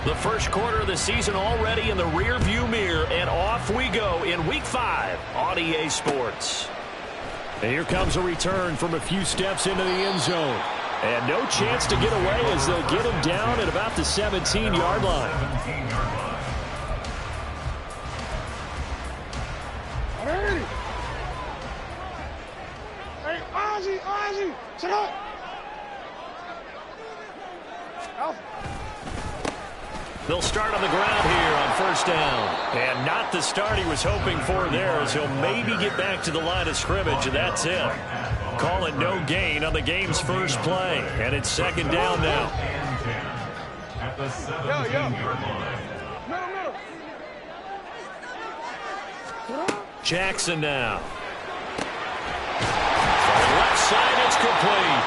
The first quarter of the season already in the rear-view mirror, and off we go in Week 5 on EA Sports. And here comes a return from a few steps into the end zone. And no chance to get away as they'll get him down at about the 17-yard line. Hey, Ozzy, sit up. They'll start on the ground here on first down. And not the start he was hoping for there, as he'll maybe get back to the line of scrimmage, and that's it. Call it no gain on the game's first play. And it's second down now. Jackson now. From left side, it's complete.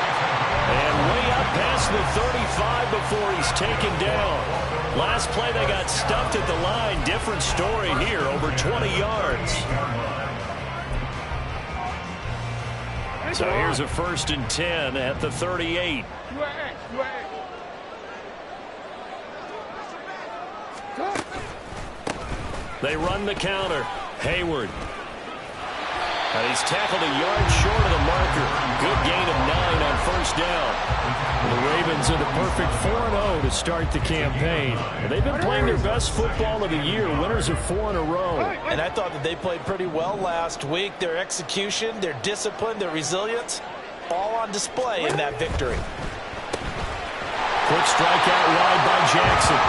And way up past the 35 before he's taken down. Last play, they got stuffed at the line. Different story here, over 20 yards. So here's a 1st and 10 at the 38. They run the counter. Hayward. And he's tackled a yard short of the marker. Good gain of 9 on first down. The Ravens are the perfect 4-0 to start the campaign. And they've been playing their best football of the year. Winners of 4 in a row. And I thought that they played pretty well last week. Their execution, their discipline, their resilience, all on display in that victory. Quick strike out wide by Jackson.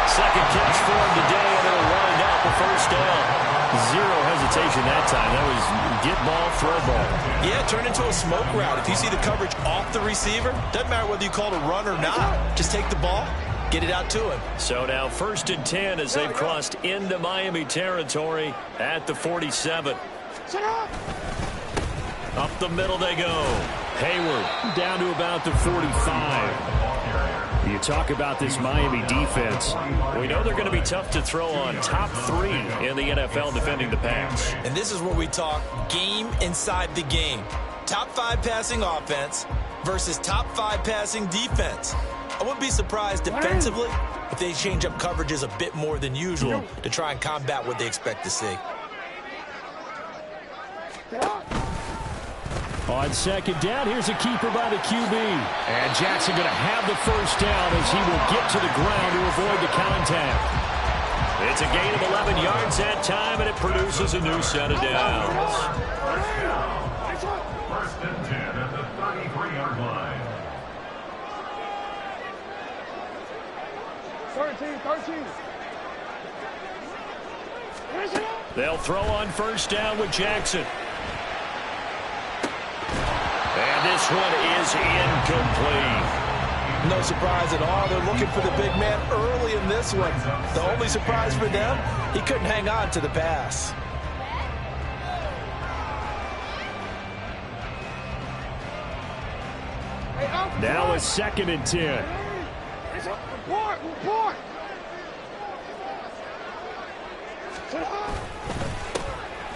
Second catch for him today, and it'll wind out the first down. Zero hesitation that time. That was get ball, throw ball. Yeah, turn into a smoke route. If you see the coverage off the receiver, doesn't matter whether you call it a run or not. Just take the ball, get it out to him. So now 1st and 10 as they've crossed into Miami territory at the 47. Up the middle they go. Hayward down to about the 45. You talk about this Miami defense. We know they're going to be tough to throw on. Top 3 in the NFL defending the pass. And this is where we talk game inside the game. Top 5 passing offense versus top 5 passing defense. I wouldn't be surprised defensively if they change up coverages a bit more than usual to try and combat what they expect to see. On second down, here's a keeper by the QB. And Jackson going to have the first down as he will get to the ground to avoid the contact. It's a gain of 11 yards that time, and it produces a new set of downs. 1st and 10 at the 33-yard line. 13. They'll throw on first down with Jackson. And this one is incomplete. No surprise at all. They're looking for the big man early in this one. The only surprise for them, he couldn't hang on to the pass. Now a 2nd and 10. Report.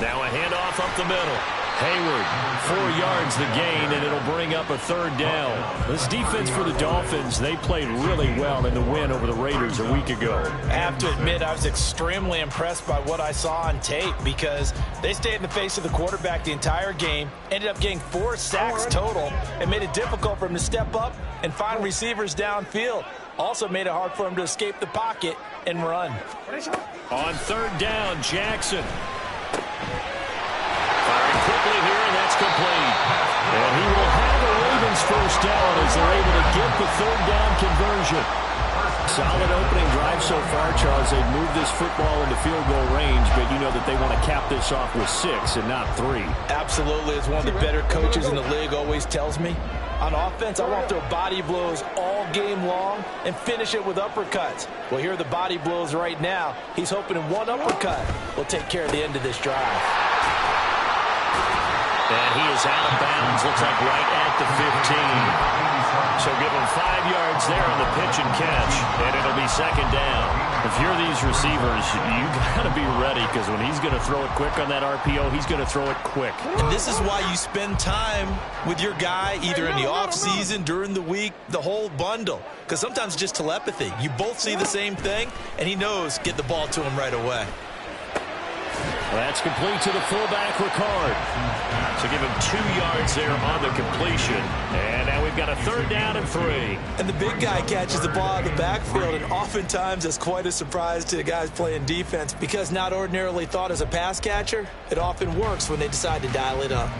Now a handoff up the middle. Hayward, 4 yards the gain, and it'll bring up a 3rd down. This defense for the Dolphins, they played really well in the win over the Raiders a week ago. I have to admit, I was extremely impressed by what I saw on tape because they stayed in the face of the quarterback the entire game, ended up getting 4 sacks total, and made it difficult for him to step up and find receivers downfield. Also made it hard for him to escape the pocket and run. On 3rd down, Jackson. Firing quickly here, and that's complete. And he will have the Ravens first down as they're able to get the 3rd down conversion. Solid opening drive so far, Charles. They've moved this football into field goal range, but you know that they want to cap this off with 6 and not 3. Absolutely. As one of the better coaches in the league always tells me, on offense, I want to throw body blows all game long and finish it with uppercuts. Well, here are the body blows right now. He's hoping one uppercut will take care of the end of this drive. And he is out of bounds, looks like right at the 15. So give him 5 yards there on the pitch and catch, and it'll be 2nd down. If you're these receivers, you got to be ready because when he's going to throw it quick on that RPO, he's going to throw it quick. And this is why you spend time with your guy either in the offseason, during the week, the whole bundle. Because sometimes it's just telepathy. You both see the same thing, and he knows get the ball to him right away. That's complete to the fullback, Ricard. So give him 2 yards there on the completion. And now we've got a 3rd down and 3. And the big guy catches the ball out of the backfield, and oftentimes it's quite a surprise to the guys playing defense because not ordinarily thought as a pass catcher, it often works when they decide to dial it up.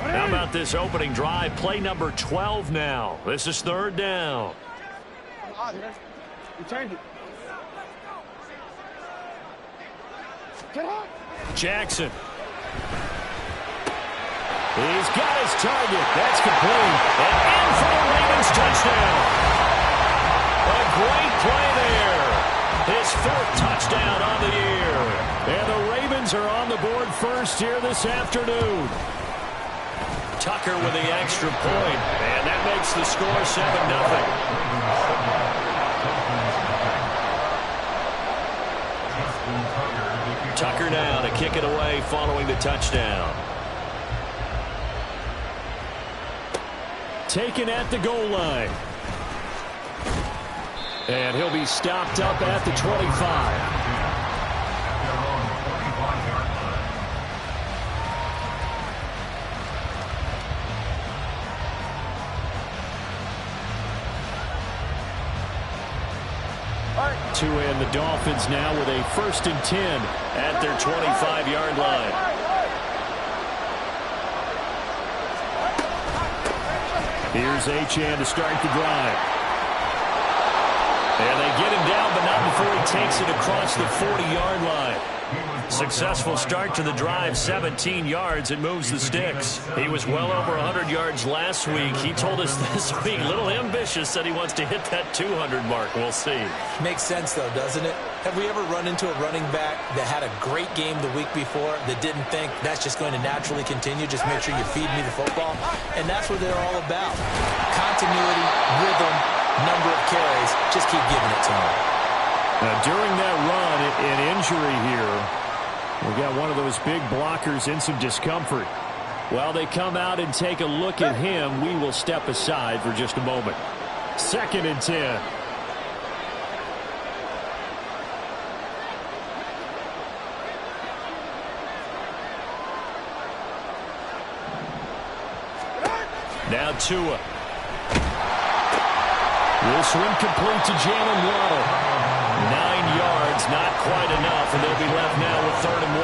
How about this opening drive? Play number 12 now. This is 3rd down. You change it. Get up. Jackson. He's got his target. That's complete. And in for the Ravens touchdown. A great play there. His 4th touchdown on the year. And the Ravens are on the board first here this afternoon. Tucker with the extra point, and that makes the score 7-0. Tucker now to kick it away following the touchdown. Taken at the goal line. And he'll be stopped up at the 25. To end the Dolphins now with a 1st and 10 at their 25-yard line. Here's Achane to start the drive. And they get him down, but not before he takes it across the 40-yard line. Successful start to the drive, 17 yards, and moves the sticks. He was well over 100 yards last week. He told us this week, a little ambitious, said he wants to hit that 200 mark. We'll see. Makes sense, though, doesn't it? Have we ever run into a running back that had a great game the week before that didn't think that's just going to naturally continue? Just make sure you feed me the football. And that's what they're all about. Continuity, rhythm, number of carries. Just keep giving it to him. Now, during that run, an injury here. We got one of those big blockers in some discomfort. While they come out and take a look at him, we will step aside for just a moment. 2nd and 10. Now Tua. This one complete to Jalen Waddle. 9 yards, not quite enough, and they'll be left now with 3rd and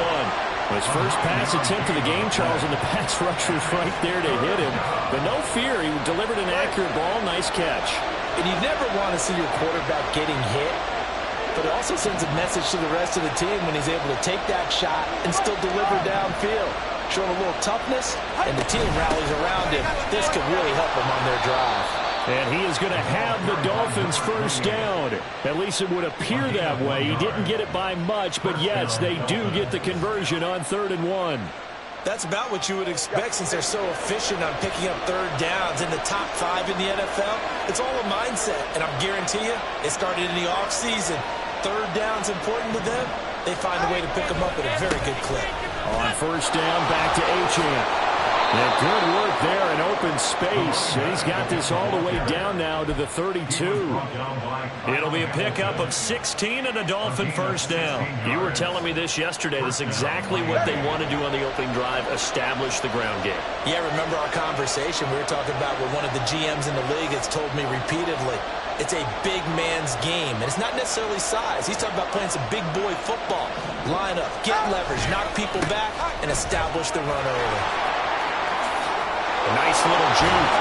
1. His first pass attempt of the game, Charles, and the pass rusher's right there to hit him. But no fear, he delivered an accurate ball. Nice catch. And you never want to see your quarterback getting hit, but it also sends a message to the rest of the team when he's able to take that shot and still deliver downfield. Showing a little toughness, and the team rallies around him. This could really help them on their drive. And he is going to have the Dolphins' 1st down. At least it would appear that way. He didn't get it by much, but yes, they do get the conversion on 3rd and 1. That's about what you would expect since they're so efficient on picking up 3rd downs in the top 5 in the NFL. It's all a mindset, and I guarantee you, it started in the offseason. 3rd down's important to them. They find a way to pick them up at a very good clip. On 1st down, back to Achane. And good work there in open space. And he's got this all the way down now to the 32. It'll be a pickup of 16 and a Dolphin 1st down. You were telling me this yesterday. That's exactly what they want to do on the opening drive, establish the ground game. Yeah, remember our conversation. We were talking about what one of the GMs in the league has told me repeatedly. It's a big man's game, and it's not necessarily size. He's talking about playing some big boy football. Line up, get leverage, knock people back, and establish the run early. A nice little juke.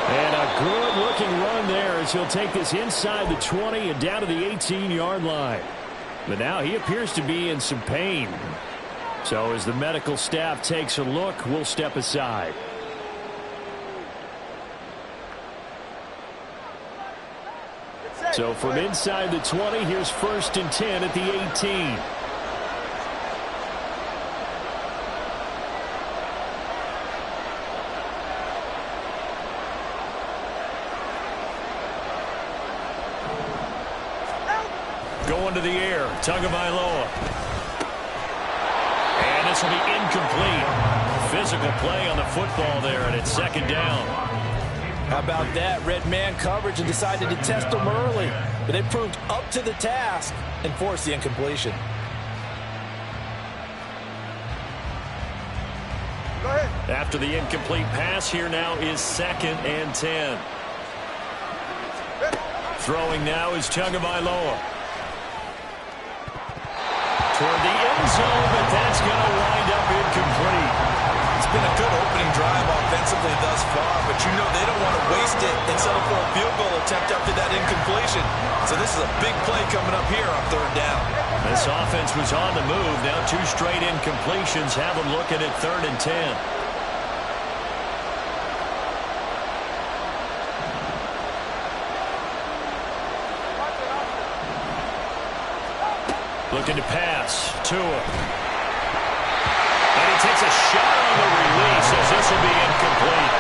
And a good-looking run there as he'll take this inside the 20 and down to the 18-yard line. But now he appears to be in some pain. So as the medical staff takes a look, we'll step aside. So from inside the 20, here's 1st and 10 at the 18. Going to the air. Tagovailoa. And this will be incomplete. Physical play on the football there, and it's second down. How about that? Red man coverage and decided to test them early. But they proved up to the task and forced the incompletion. Go ahead. After the incomplete pass, here now is 2nd and 10. Throwing now is Tagovailoa. Toward the end zone, but that's going to wind up incomplete. It's been a good opening drive offensively thus far, but you know they don't want to waste it and settle for a field goal attempt after that incompletion. So this is a big play coming up here on 3rd down. This offense was on the move. Now 2 straight incompletions have them looking at 3rd and 10. Looking to pass. Tua. And he takes a shot on the release as this will be incomplete.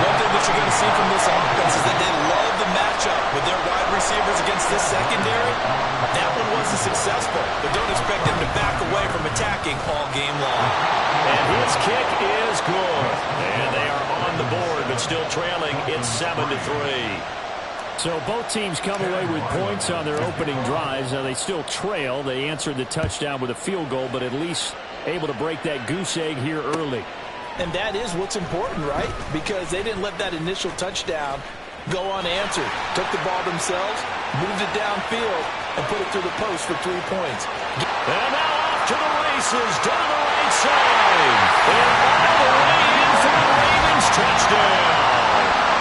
One thing that you're going to see from this offense is that they love the matchup with their wide receivers against this secondary. That one wasn't successful, but don't expect them to back away from attacking all game long. And his kick is good. And they are on the board, but still trailing. It's 7-3. So both teams come away with points on their opening drives. Now they still trail. They answered the touchdown with a field goal, but at least able to break that goose egg here early. And that is what's important, right? Because they didn't let that initial touchdown go unanswered. Took the ball themselves, moved it downfield, and put it through the post for 3 points. And now off to the races down the right side. And all the way in for the Ravens touchdown.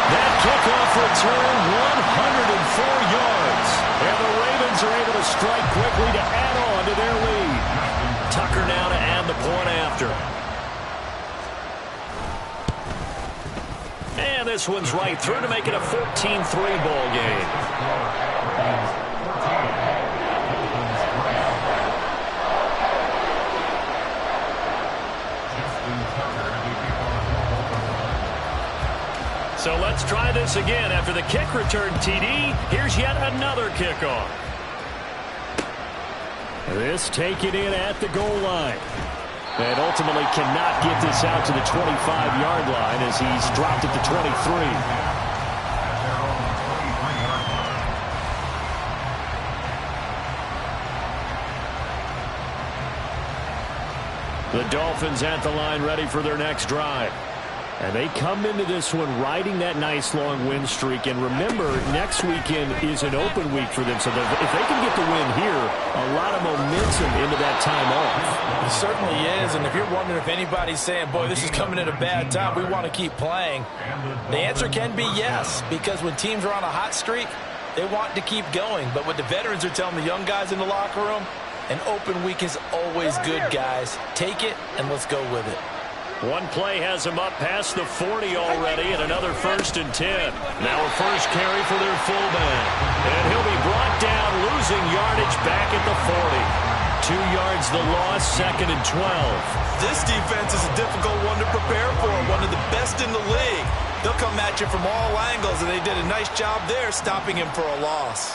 That kickoff return 104 yards. And the Ravens are able to strike quickly to add on to their lead. Tucker now to add the point after. And this one's right through to make it a 14-3 ball game. So let's try this again. After the kick return TD, here's yet another kickoff. This taken in at the goal line. And ultimately cannot get this out to the 25-yard line as he's dropped at the 23. The Dolphins at the line ready for their next drive. And they come into this one riding that nice long win streak. And remember, next weekend is an open week for them. So if they can get the win here, a lot of momentum into that time off. It certainly is. And if you're wondering if anybody's saying, boy, this is coming at a bad time, we want to keep playing, the answer can be yes. Because when teams are on a hot streak, they want to keep going. But what the veterans are telling the young guys in the locker room, an open week is always good, guys. Take it and let's go with it. One play has him up past the 40 already, and another 1st and 10. Now a first carry for their fullback. And he'll be brought down, losing yardage back at the 40. 2 yards the loss, 2nd and 12. This defense is a difficult one to prepare for, one of the best in the league. They'll come at you from all angles, and they did a nice job there stopping him for a loss.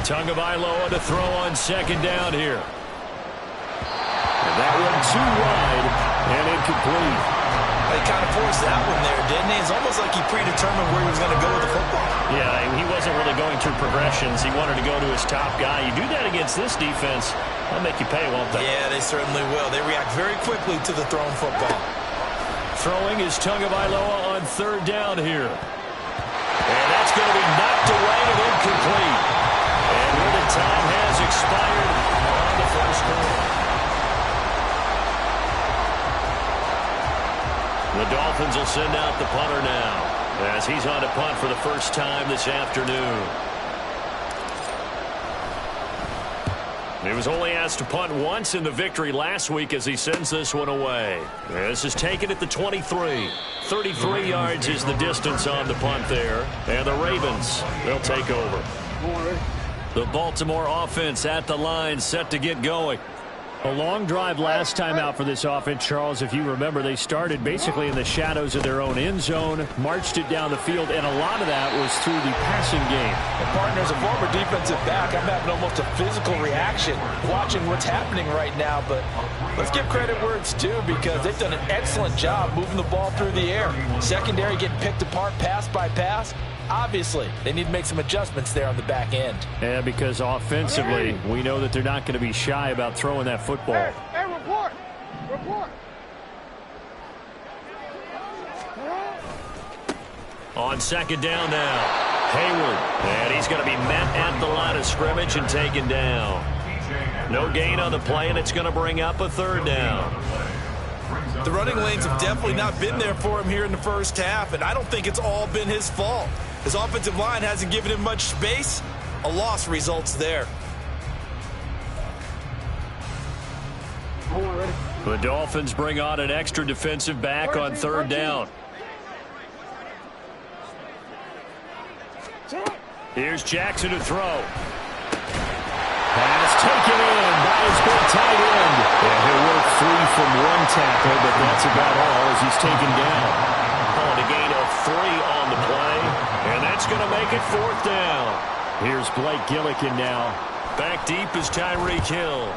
Tagovailoa to throw on 2nd down here. That one too wide and incomplete. He kind of forced that one there, didn't he? It's almost like he predetermined where he was going to go with the football. Yeah, he wasn't really going through progressions. He wanted to go to his top guy. You do that against this defense, they'll make you pay, won't they? Yeah, they certainly will. They react very quickly to the thrown football. Throwing is Tagovailoa on 3rd down here. And that's going to be knocked away and incomplete. And where the time has expired on the first quarter. The Dolphins will send out the punter now as he's on to punt for the first time this afternoon. He was only asked to punt once in the victory last week as he sends this one away. This is taken at the 23. 33 yards is the distance on the punt there. And the Ravens, they'll take over. The Baltimore offense at the line set to get going. A long drive last time out for this offense, Charles. If you remember, they started basically in the shadows of their own end zone, marched it down the field, and a lot of that was through the passing game. And partner, as a former defensive back, I'm having almost a physical reaction watching what's happening right now. But let's give credit where it's due, because they've done an excellent job moving the ball through the air. Secondary getting picked apart pass by pass. Obviously, they need to make some adjustments there on the back end. Yeah, because offensively, we know that they're not going to be shy about throwing that football. Hey, report! Report! On second down now, Hayward. And he's going to be met at the line of scrimmage and taken down. No gain on the play, and it's going to bring up a third down. The running lanes have definitely not been there for him here in the first half, and I don't think it's all been his fault. His offensive line hasn't given him much space. A loss results there. The Dolphins bring on an extra defensive back on third down. Here's Jackson to throw. Pass taken in by his big tight end. And he'll work free from one tackle, but that's about all as he's taken down. Calling a gain of 3 on the play, and that's going to make it fourth down. Here's Blake Gillikin now. Back deep is Tyreek Hill.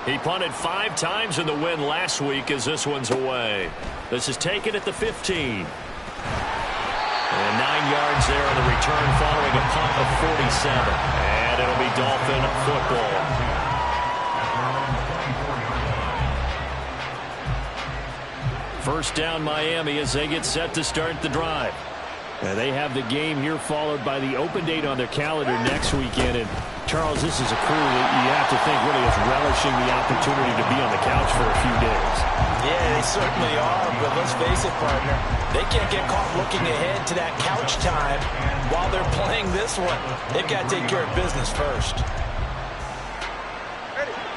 He punted 5 times in the win last week as this one's away. This is taken at the 15. And 9 yards there on the return following a punt of 47. And it'll be Dolphin football. First down Miami as they get set to start the drive. They have the game here followed by the open date on their calendar next weekend. And Charles, this is a crew that you have to think really is relishing the opportunity to be on the couch for a few days. Yeah, they certainly are, but let's face it, partner. They can't get caught looking ahead to that couch time while they're playing this one. They've got to take care of business first.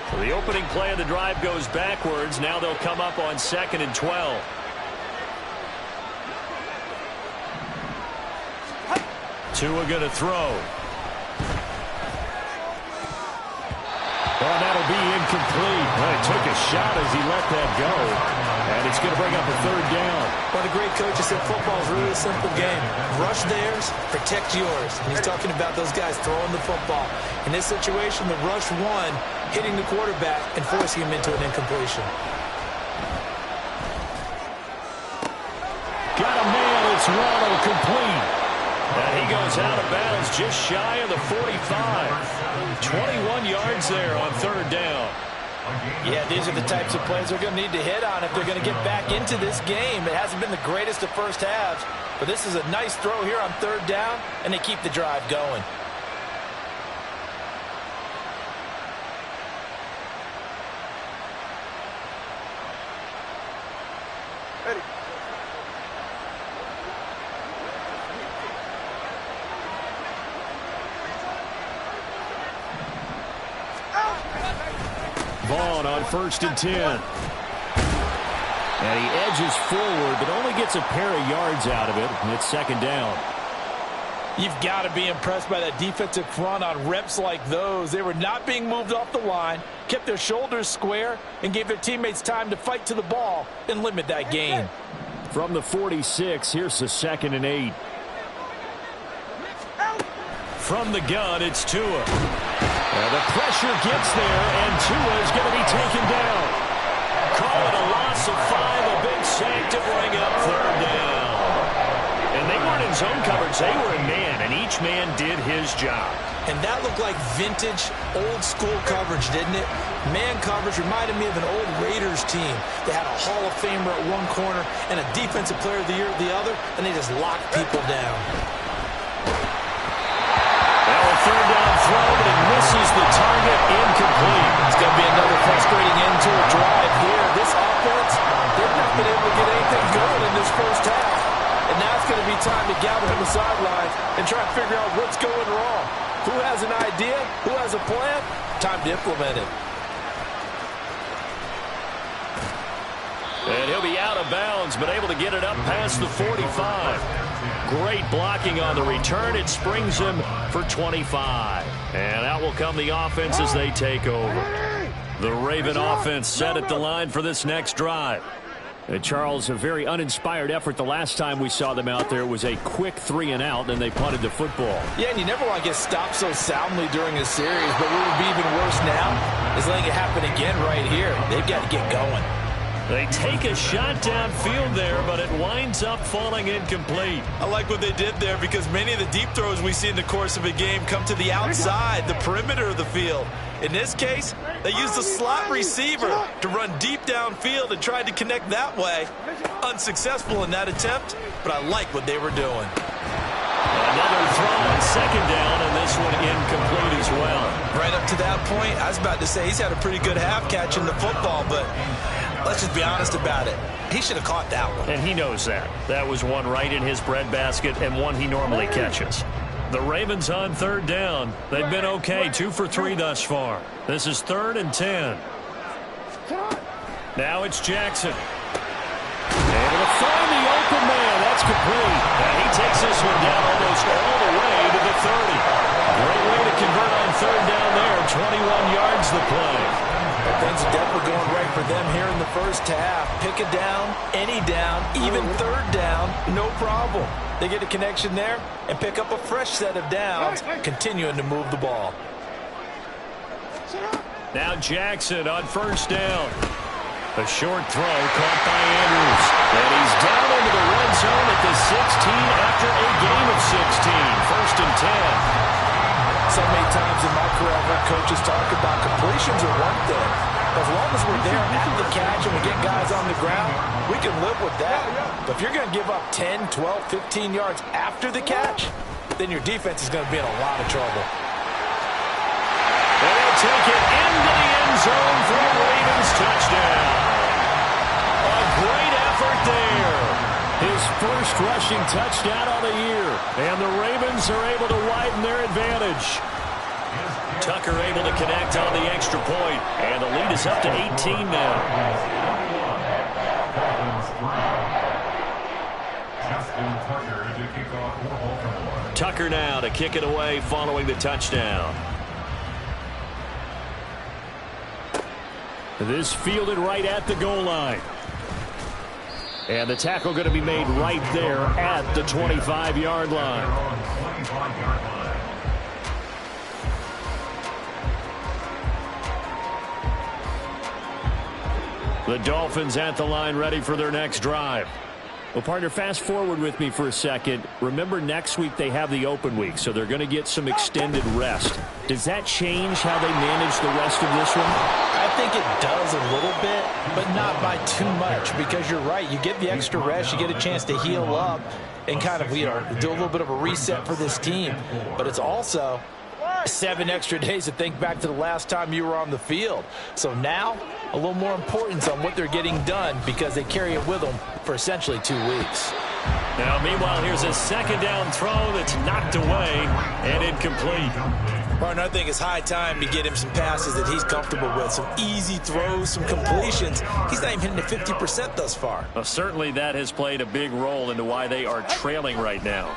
So the opening play of the drive goes backwards. Now they'll come up on 2nd and 12. Tua going to throw. Well, that'll be incomplete. Well, he took a shot as he let that go. And it's going to bring up a third down. One of the great coaches said football is really a simple game. Rush theirs, protect yours. And he's talking about those guys throwing the football. In this situation, the rush one, hitting the quarterback and forcing him into an incompletion. Got a man. It's Waddle complete. And he goes out of bounds just shy of the 45. 21 yards there on third down. Yeah, these are the types of plays they're going to need to hit on if they're going to get back into this game. It hasn't been the greatest of first halves, but this is a nice throw here on third down, and they keep the drive going. Ready. Vaughn on 1st and 10. And he edges forward, but only gets a pair of yards out of it. And it's 2nd down. You've got to be impressed by that defensive front on reps like those. They were not being moved off the line, kept their shoulders square, and gave their teammates time to fight to the ball and limit that gain. From the 46, here's the 2nd and 8. From the gun, it's Tua. The pressure gets there, and Tua is going to be taken down. Call it a loss of 5, a big sack to bring up third down. And they weren't in zone coverage, they were in man, and each man did his job. And that looked like vintage, old-school coverage, didn't it? Man coverage reminded me of an old Raiders team. They had a Hall of Famer at one corner and a Defensive Player of the Year at the other, and they just locked people down. Third down throw, but it misses the target, incomplete. It's going to be another frustrating end to a drive here. This offense, they've not been able to get anything going in this first half. And now it's going to be time to gather on the sidelines and try to figure out what's going wrong. Who has an idea? Who has a plan? Time to implement it. And he'll be out of bounds, but able to get it up past the 45. Great blocking on the return. It springs him for 25. And out will come the offense as they take over. The Raven offense set at the line for this next drive. And Charles, a very uninspired effort. The last time we saw them out there was a quick 3-and-out, and they punted the football. Yeah, and you never want to get stopped so soundly during a series, but what would be even worse now is letting it happen again right here. They've got to get going. They take a shot downfield there, but it winds up falling incomplete. I like what they did there because many of the deep throws we see in the course of a game come to the outside, the perimeter of the field. In this case, they used the slot receiver to run deep downfield and tried to connect that way. Unsuccessful in that attempt, but I like what they were doing. Another throw on second down, and this one incomplete as well. Right up to that point, I was about to say he's had a pretty good half catching the football, but let's just be honest about it. He should have caught that one. And he knows that. That was one right in his breadbasket and one he normally catches. The Ravens on third down. They've been okay, 2 for 3 thus far. This is 3rd and 10. Now it's Jackson. Able to find the open man. That's complete. And he takes this one down almost all the way to the 30. Great way to convert on third down there. 21 yards the play. But things are definitely going right for them here in the first half. Pick a down, any down, even third down, no problem. They get a connection there and pick up a fresh set of downs, continuing to move the ball. Now Jackson on first down. A short throw caught by Andrews. And he's down into the red zone at the 16 after a game of 16. 1st and 10. So many times in my career I've heard coaches talk about completions are one thing. As long as we're there at the catch and we get guys on the ground, we can live with that. But if you're going to give up 10, 12, 15 yards after the catch, then your defense is going to be in a lot of trouble. And they'll take it into the end zone for a Ravens touchdown. A great effort there. His first rushing touchdown on the year. And the Ravens are able to widen their advantage. Tucker able to connect on the extra point. And the lead is up to 18 now. Tucker now to kick it away following the touchdown. This fielded right at the goal line. And the tackle going to be made right there at the 25-yard line. The Dolphins at the line ready for their next drive. Well, partner, fast forward with me for a second. Remember, next week they have the open week, so they're going to get some extended rest. Does that change how they manage the rest of this one? I think it does a little bit, but not by too much, because you're right. You get the extra rest, you get a chance to heal up and kind of, do a little bit of a reset for this team. But it's also 7 extra days to think back to the last time you were on the field. So now, a little more importance on what they're getting done because they carry it with them for essentially 2 weeks. Now, meanwhile, here's a second down throw that's knocked away and incomplete. Partner, I think it's high time to get him some passes that he's comfortable with, some easy throws, some completions. He's not even hitting the 50% thus far. Well, certainly that has played a big role into why they are trailing right now.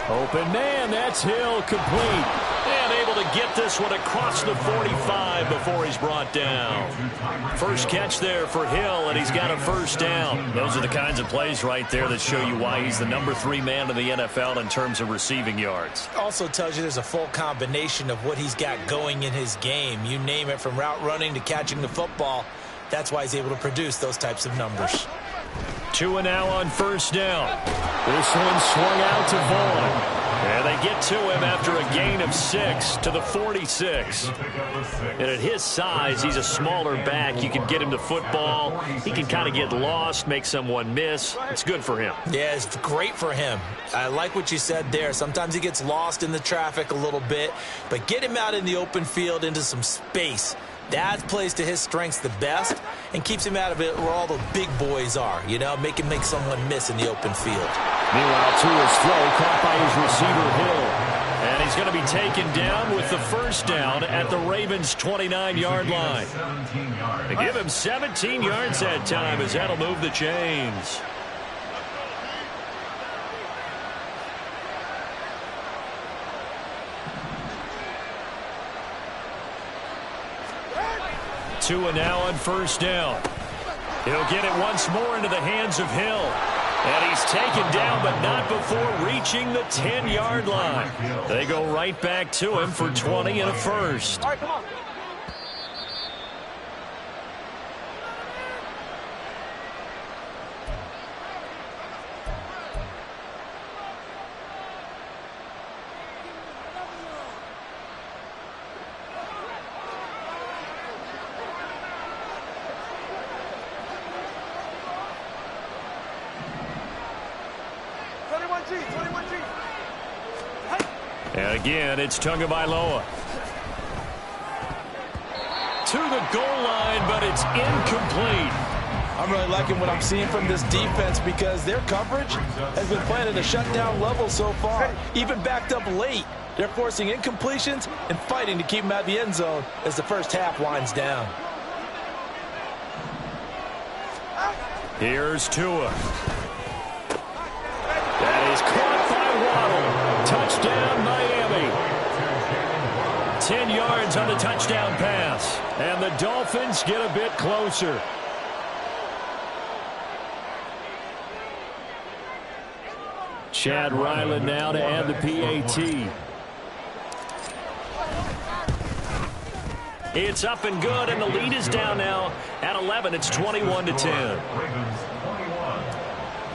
Open man, that's Hill, complete. And able to get this one across the 45 before he's brought down. First catch there for Hill, and he's got a first down. Those are the kinds of plays right there that show you why he's the number 3 man in the NFL in terms of receiving yards. Also tells you there's a full combination of what he's got going in his game. You name it, from route running to catching the football. That's why he's able to produce those types of numbers. Tua now on first down. This one swung out to Vaughn. And they get to him after a gain of 6 to the 46. And at his size, he's a smaller back. You can get him to football. He can kind of get lost, make someone miss. It's good for him. Yeah, it's great for him. I like what you said there. Sometimes he gets lost in the traffic a little bit. But get him out in the open field into some space. That plays to his strengths the best and keeps him out of it where all the big boys are, make someone miss in the open field. Meanwhile, Tua's throw caught by his receiver, Hill. And he's going to be taken down with the first down at the Ravens' 29-yard line. They give him 17 yards that time as that'll move the chains. Tua now on first down. He'll get it once more into the hands of Hill. And he's taken down, but not before reaching the 10-yard line. They go right back to him for 20 and a first. All right, come on. And again, it's Tagovailoa. To the goal line, but it's incomplete. I'm really liking what I'm seeing from this defense because their coverage has been playing at a shutdown level so far. Even backed up late, they're forcing incompletions and fighting to keep them out of the end zone as the first half winds down. Here's Tua. That is caught by Waddle. Touchdown, Miami. 10 yards on the touchdown pass. And the Dolphins get a bit closer. Chad Ryland now to add the PAT. It's up and good, and the lead is down now at 11. It's 21-10. Ravens 21,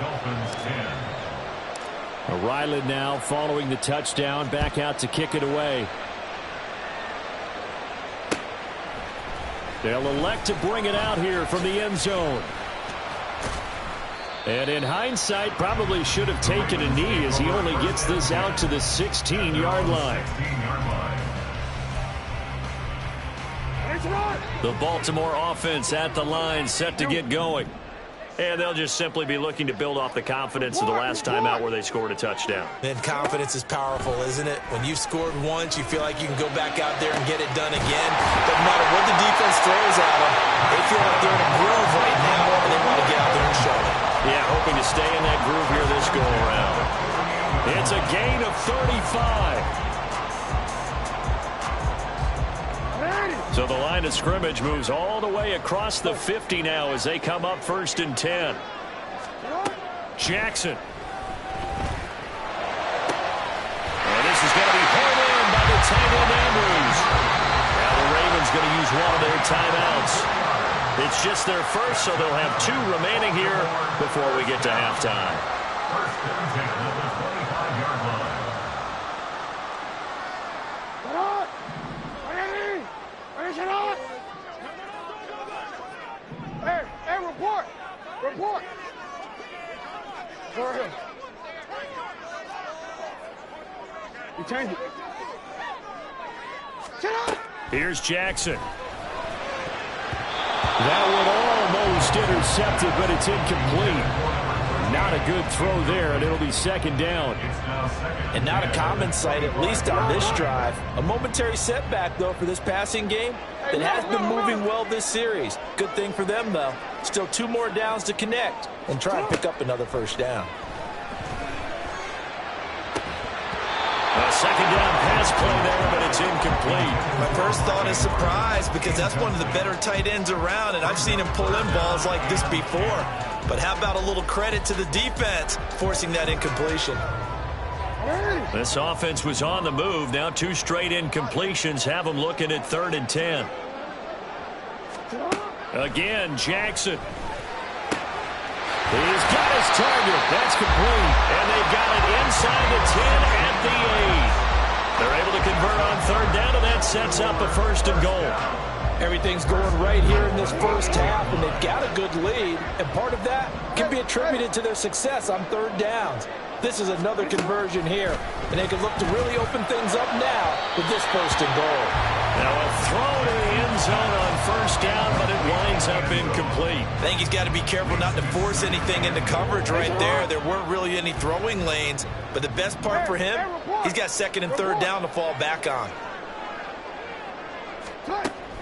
Dolphins 10. Ryland now following the touchdown, back out to kick it away. They'll elect to bring it out here from the end zone. And in hindsight, probably should have taken a knee as he only gets this out to the 16-yard line. The Baltimore offense at the line, set to get going. And they'll just simply be looking to build off the confidence of the last time out where they scored a touchdown. And confidence is powerful, isn't it? When you've scored once, you feel like you can go back out there and get it done again. Doesn't matter what the defense throws at them. They feel like they're in a groove right now, and they want to get out there and show it. Yeah, hoping to stay in that groove here this go-around. It's a gain of 35. So the line of scrimmage moves all the way across the 50 now as they come up 1st and 10. Jackson. And this is going to be pulled in by the tight end Andrews. Now the Ravens going to use one of their timeouts. It's just their first, so they'll have 2 remaining here before we get to halftime. 1st and 10 at the 25-yard line. Hey, report! Report! Go ahead. You change it. Shut up! Here's Jackson. That one almost intercepted, but it's incomplete. Not a good throw there, and it'll be 2nd down. And not a common sight, at least on this drive. A momentary setback, though, for this passing game that has been moving well this series. Good thing for them, though. Still 2 more downs to connect and try and pick up another 1st down. A 2nd down pass play there, but it's incomplete. My first thought is surprise because that's one of the better tight ends around, and I've seen him pull in balls like this before. But how about a little credit to the defense forcing that incompletion? This offense was on the move. Now 2 straight incompletions have them looking at 3rd and 10. Again, Jackson. He's got his target. That's complete. And they've got it inside the 10 at the 8. They're able to convert on 3rd down, and that sets up a 1st and goal. Everything's going right here in this first half, and they've got a good lead. And part of that can be attributed to their success on 3rd downs. This is another conversion here, and they can look to really open things up now with this 1st and goal. Now a throw to the end zone on 1st down, but it winds up incomplete. I think he's got to be careful not to force anything into coverage right there. There weren't really any throwing lanes, but the best part for him, he's got 2nd and 3rd down to fall back on.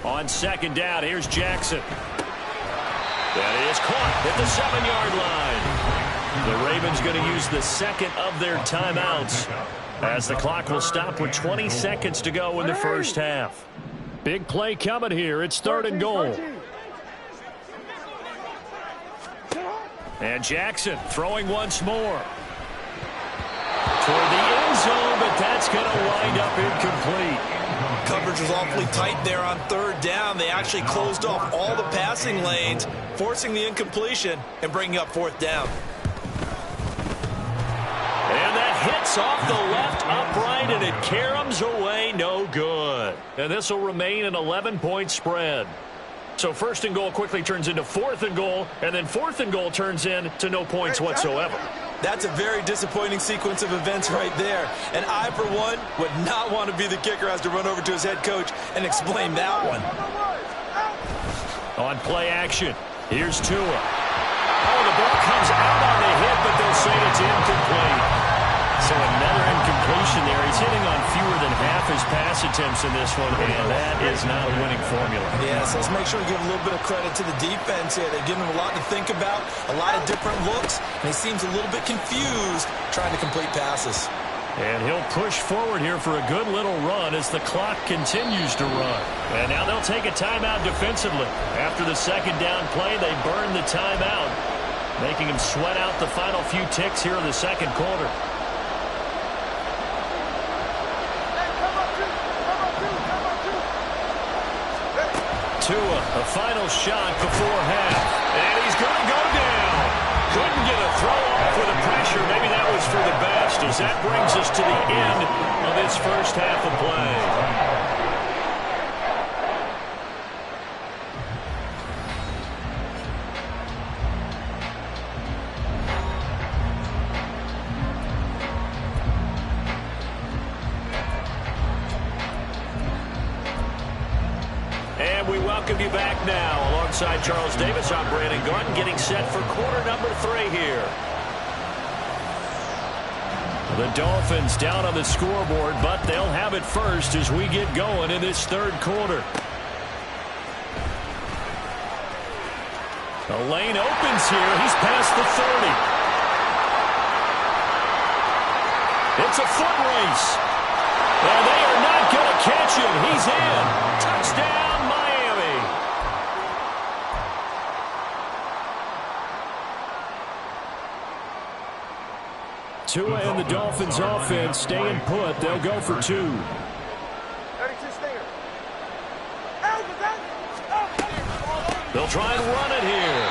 On 2nd down, here's Jackson. That is caught at the 7-yard line. The Ravens going to use the 2nd of their timeouts as the clock will stop with 20 seconds to go in the first half. Big play coming here. It's 3rd and goal. And Jackson throwing once more. Toward the end zone, but that's going to wind up incomplete. Coverage was awfully tight there on 3rd down. They actually closed off all the passing lanes, forcing the incompletion and bringing up 4th down. And that hits off the left upright, and it caroms away, no good. And this will remain an 11-point spread. So 1st and goal quickly turns into 4th and goal, and then 4th and goal turns into no points whatsoever. That's a very disappointing sequence of events right there. And I, for one, would not want to be the kicker who has to run over to his head coach and explain that one. On play action, here's Tua. Oh, the ball comes out on the hit, but they'll say it's incomplete. So another incompletion there. He's hitting on fewer than half his pass attempts in this one, and that is not a winning formula. Yeah, so let's make sure we give a little bit of credit to the defense here. They've given him a lot to think about, a lot of different looks, and he seems a little bit confused trying to complete passes. And he'll push forward here for a good little run as the clock continues to run. And now they'll take a timeout defensively. After the 2nd down play, they burn the timeout, making him sweat out the final few ticks here in the 2nd quarter. Tua, a final shot before half. And he's going to go down. Couldn't get a throw off with the pressure. Maybe that was for the best, as that brings us to the end of this first half of play. Welcome you back now. Alongside Charles Davis, I'm Brandon Garden, getting set for quarter number 3 here. The Dolphins down on the scoreboard, but they'll have it first as we get going in this 3rd quarter. The lane opens here. He's past the 30. It's a foot race. And they are not going to catch him. He's in. Touchdown, Miami. Tua and the Dolphins offense staying put. They'll go for 2. They'll try and run it here.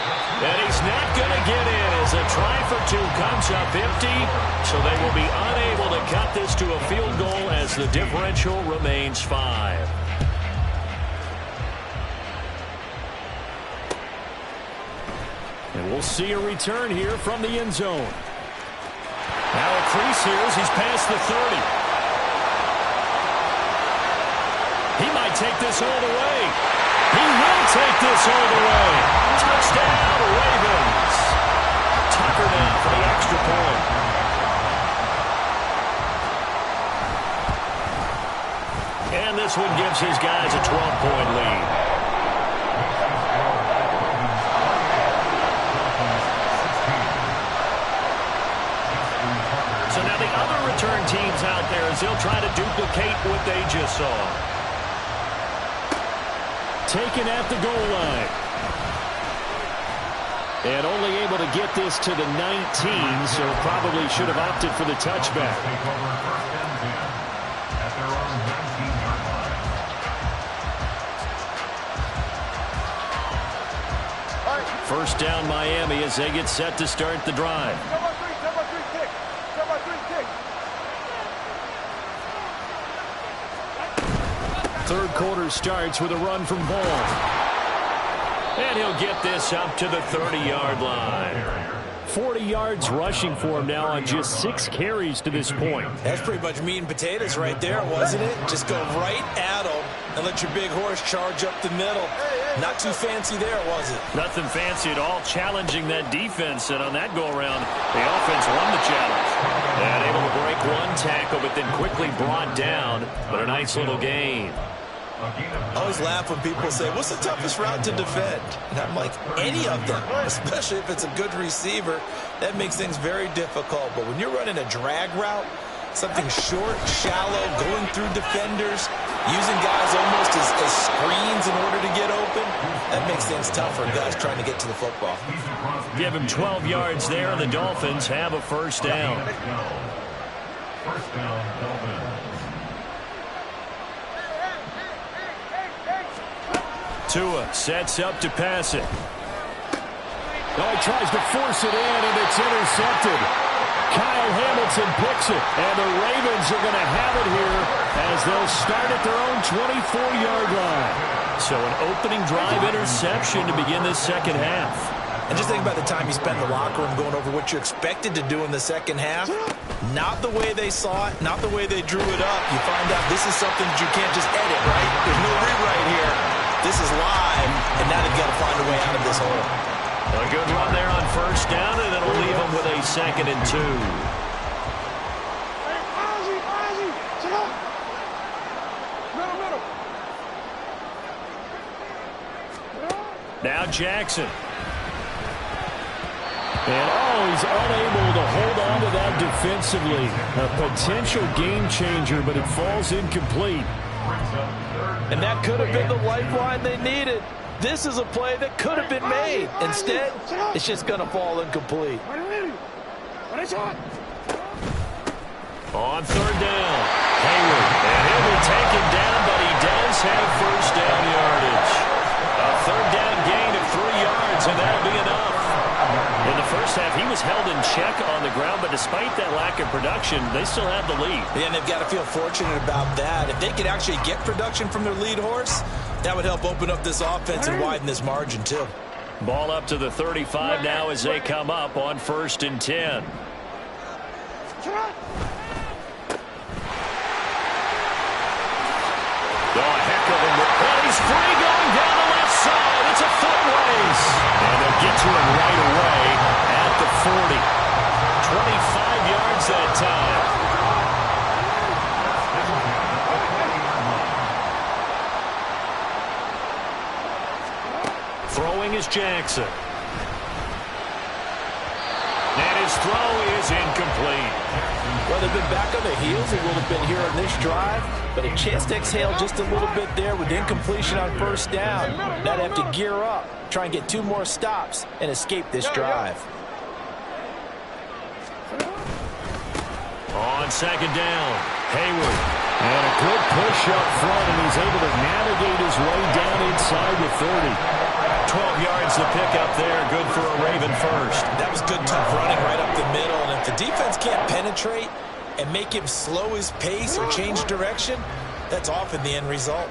And he's not going to get in as a try for 2 comes up empty. So they will be unable to cut this to a field goal as the differential remains 5. And we'll see a return here from the end zone. Now a crease here as he's past the 30. He might take this all the way. He will take this all the way. Touchdown, Ravens. Tucker now for the extra point. And this one gives his guys a 12-point lead. So now the other return teams out there as they'll try to duplicate what they just saw. Taken at the goal line. And only able to get this to the 19, so probably should have opted for the touchback. First down Miami as they get set to start the drive. Third quarter starts with a run from Ball. And he'll get this up to the 30-yard line. 40 yards rushing for him now on just 6 carries to this point. That's pretty much meat and potatoes right there, wasn't it? Just go right at him and let your big horse charge up the middle. Not too fancy there, was it? Nothing fancy at all, challenging that defense. And on that go-around, the offense won the challenge. And able to break one tackle, but then quickly brought down. But a nice little gain. I always laugh when people say, what's the toughest route to defend? And I'm like, any of them, especially if it's a good receiver. That makes things very difficult. But when you're running a drag route, something short, shallow, going through defenders, using guys almost as screens in order to get open. That makes things tough for guys trying to get to the football. Give him 12 yards there, and the Dolphins have a first down. First down, Dolphin. Tua sets up to pass it. Oh, he tries to force it in, and it's intercepted. Kyle Hamilton picks it, and the Ravens are going to have it here as they'll start at their own 24-yard line. So an opening drive interception to begin this second half. And just think about the time you spend in the locker room going over what you expected to do in the second half. Not the way they saw it, not the way they drew it up. You find out this is something that you can't just edit, right? There's no rewrite here. This is live, and now they've got to find a way out of this hole. A good run there on first down, and it'll leave them with a 2nd and 2. Now Jackson. And, he's unable to hold on to that defensively. A potential game changer, but it falls incomplete. And that could have been the lifeline they needed. This is a play that could have been made. Instead, it's just going to fall incomplete. On third down, Hayward. And he'll be taken down, but he does have first down yardage. A third down gain of 3 yards, and that'll be enough. In the first half, he was held in check on the ground, but despite that lack of production, they still have the lead. Yeah, and they've got to feel fortunate about that. If they could actually get production from their lead horse, that would help open up this offense and widen this margin, too. Ball up to the 35 now as they come up on 1st and 10. Oh, a heck of a move. And he's free going down the left side. It's a foot race. And they'll get to him right away at the 40. 25 yards that time. Throwing is Jackson. And his throw is incomplete. Well, they've been back on their heels a little bit here on this drive, but a chance to exhale just a little bit there with incompletion on first down. Now they have to gear up, try and get 2 more stops, and escape this drive. On 2nd down, Hayward. And a good push up front, and he's able to navigate his way down inside the 30. 12 yards to pick up there. Good for a Raven first. That was good, tough running right up the middle. And if the defense can't penetrate and make him slow his pace or change direction, that's often the end result.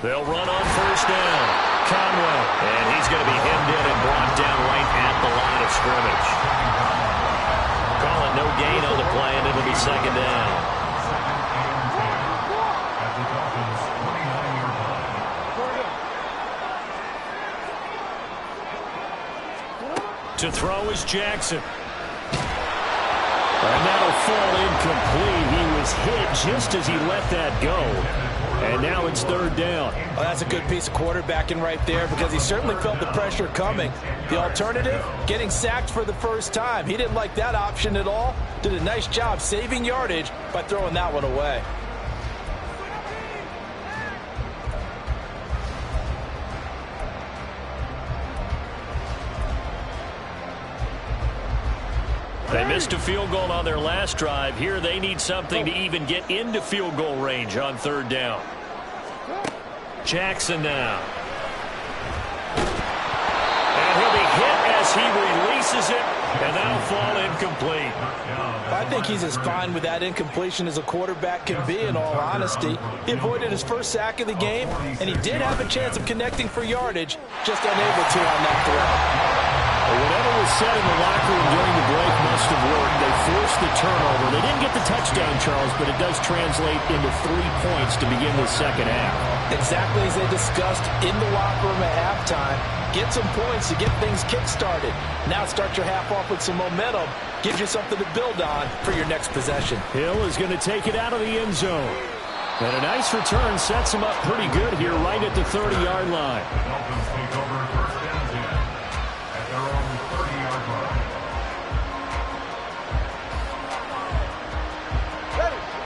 They'll run on first down. Conway. And he's going to be hemmed in and brought down right at the line of scrimmage. Calling no gain on the play, and it'll be 2nd down. To throw is Jackson. And that'll fall incomplete. He was hit just as he let that go. And now it's 3rd down. Well, that's a good piece of quarterbacking right there because he certainly felt the pressure coming. The alternative, getting sacked for the first time. He didn't like that option at all. Did a nice job saving yardage by throwing that one away. They missed a field goal on their last drive. Here they need something to even get into field goal range on 3rd down. Jackson now. And he'll be hit as he releases it, and that'll fall incomplete. I think he's as fine with that incompletion as a quarterback can be, in all honesty. He avoided his first sack of the game, and he did have a chance of connecting for yardage, just unable to on that throw. Whatever was said in the locker room during the break must have worked. They forced the turnover. They didn't get the touchdown, Charles, but it does translate into 3 points to begin the second half. Exactly as they discussed in the locker room at halftime. Get some points to get things kick-started. Now start your half off with some momentum. Gives you something to build on for your next possession. Hill is going to take it out of the end zone. And a nice return sets him up pretty good here right at the 30-yard line. Dolphins take over first and 10 at their own 30-yard line.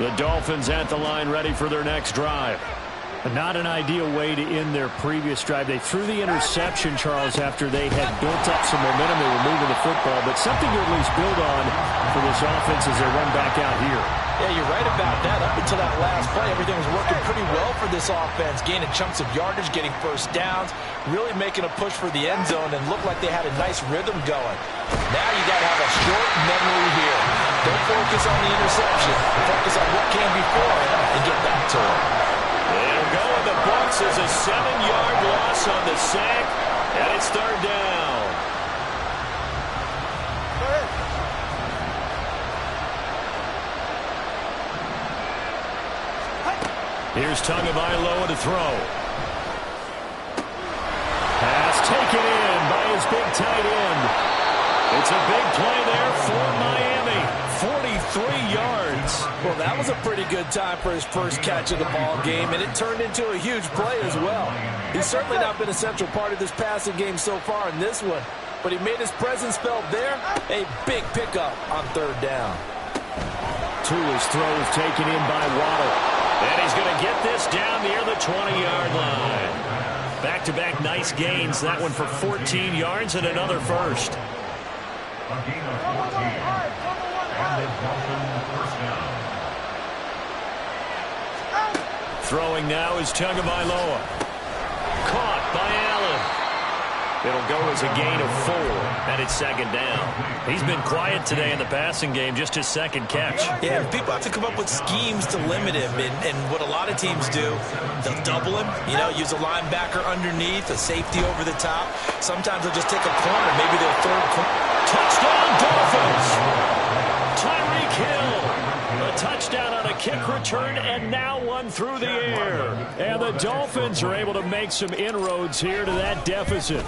The Dolphins at the line ready for their next drive. Not an ideal way to end their previous drive. They threw the interception, Charles, after they had built up some momentum. They were moving the football, but something to at least build on for this offense as they run back out here. Yeah, you're right about that. Up until that last play, everything was working pretty well for this offense, gaining chunks of yardage, getting first downs, really making a push for the end zone, and looked like they had a nice rhythm going. Now you got to have a short memory here. Don't focus on the interception. Focus on what came before it and get back to it. It'll go in the books as a 7-yard loss on the sack, and it's third down. Here's Tagovailoa to throw. Pass taken in by his big tight end. It's a big play there for Miami. 43 yards. Well, that was a pretty good time for his first catch of the ball game, and it turned into a huge play as well. He's certainly not been a central part of this passing game so far in this one, but he made his presence felt there. A big pickup on third down. Tua's throw is taken in by Waddle. And he's going to get this down near the 20-yard line. Back-to-back nice gains. That one for 14 yards and another first. A gain of 14. And the Dolphin first down. Throwing now is Tagovailoa. Caught by Allen. It'll go as a gain of 4, and it's second down. He's been quiet today in the passing game, just his second catch. Yeah, people have to come up with schemes to limit him, and what a lot of teams do, they'll double him, use a linebacker underneath, a safety over the top. Sometimes they'll just take a corner, maybe their third corner. Touchdown, Dolphins! Tyreek Hill. A touchdown on a kick return, and now one through the air. And the Dolphins are able to make some inroads here to that deficit.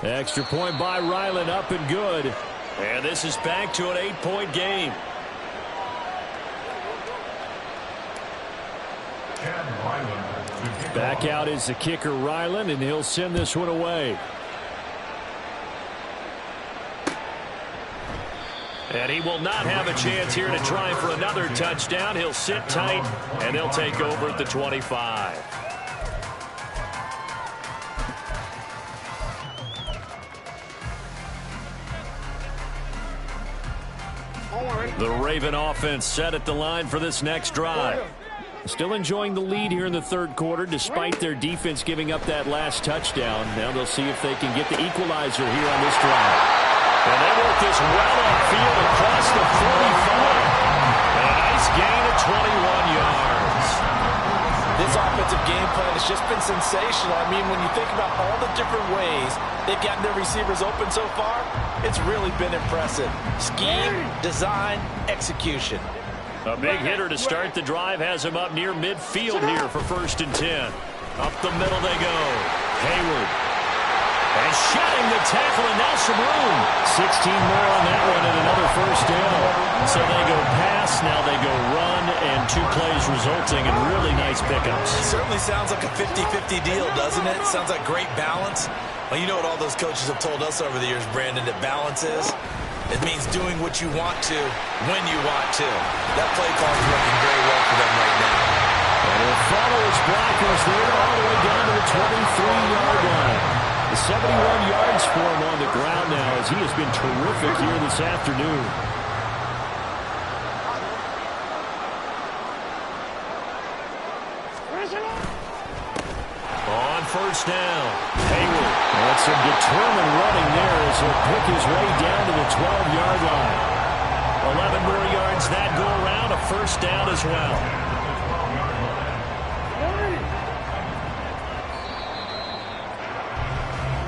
Extra point by Ryland, up and good. And this is back to an 8-point game. Back out is the kicker, Ryland, and he'll send this one away. And he will not have a chance here to try for another touchdown. He'll sit tight, and they'll take over at the 25. The Raven offense set at the line for this next drive. Still enjoying the lead here in the third quarter, despite their defense giving up that last touchdown. Now they'll see if they can get the equalizer here on this drive. And they work this well upfield across the 45. And a nice gain of 21 yards. This offensive game plan has just been sensational. I mean, when you think about all the different ways they've gotten their receivers open so far, it's really been impressive. Scheme, design, execution. A big hitter to start the drive has him up near midfield here for 1st and 10. Up the middle they go. Hayward. And shedding the tackle, and now some room. 16 more on that one and another first down. So they go pass, now they go run, and 2 plays resulting in really nice pickups. It certainly sounds like a 50-50 deal, doesn't it? Sounds like great balance. Well, you know what all those coaches have told us over the years, Brandon, that balance is? It means doing what you want to, when you want to. That play call is working very well for them right now. And he'll follow his blockers there all the way down to the 23-yard line. 71 yards for him on the ground now, as he has been terrific here this afternoon. On first down, Hayward. That's some determined running there as he'll pick his way down to the 12-yard line. 11 more yards that go around, a first down as well.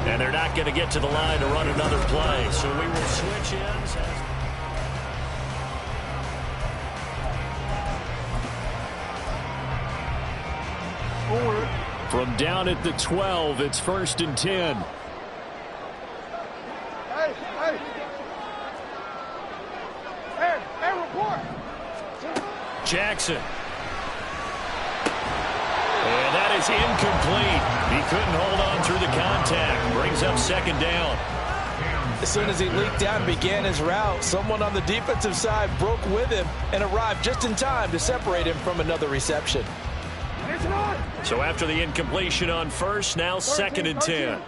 And they're not going to get to the line to run another play, so we will switch ends. From down at the 12, it's 1st and 10. Hey, report. Jackson. And that is incomplete. He couldn't hold on through the contact. Brings up second down. As soon as he leaked out and began his route, someone on the defensive side broke with him and arrived just in time to separate him from another reception. So after the incompletion on first, now 2nd and 10.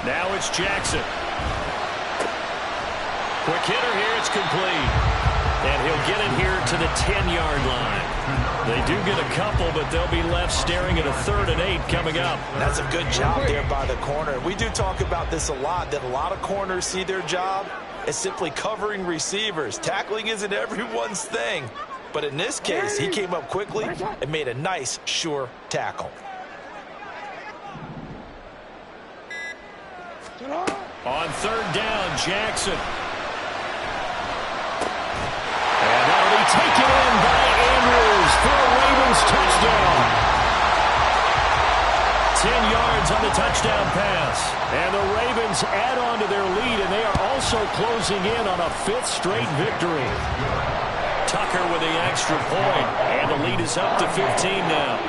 Now it's Jackson. Quick hitter here, it's complete. And he'll get it here to the 10-yard line. They do get a couple, but they'll be left staring at a 3rd and 8 coming up. That's a good job there by the corner. We do talk about this a lot, that a lot of corners see their job as simply covering receivers. Tackling isn't everyone's thing. But in this case, he came up quickly and made a nice, sure tackle. On 3rd down, Jackson. And that'll be taken in by Andrews for a Ravens touchdown. 10 yards on the touchdown pass. And the Ravens add on to their lead, and they are also closing in on a 5th straight victory. Tucker with the extra point, and the lead is up to 15 now.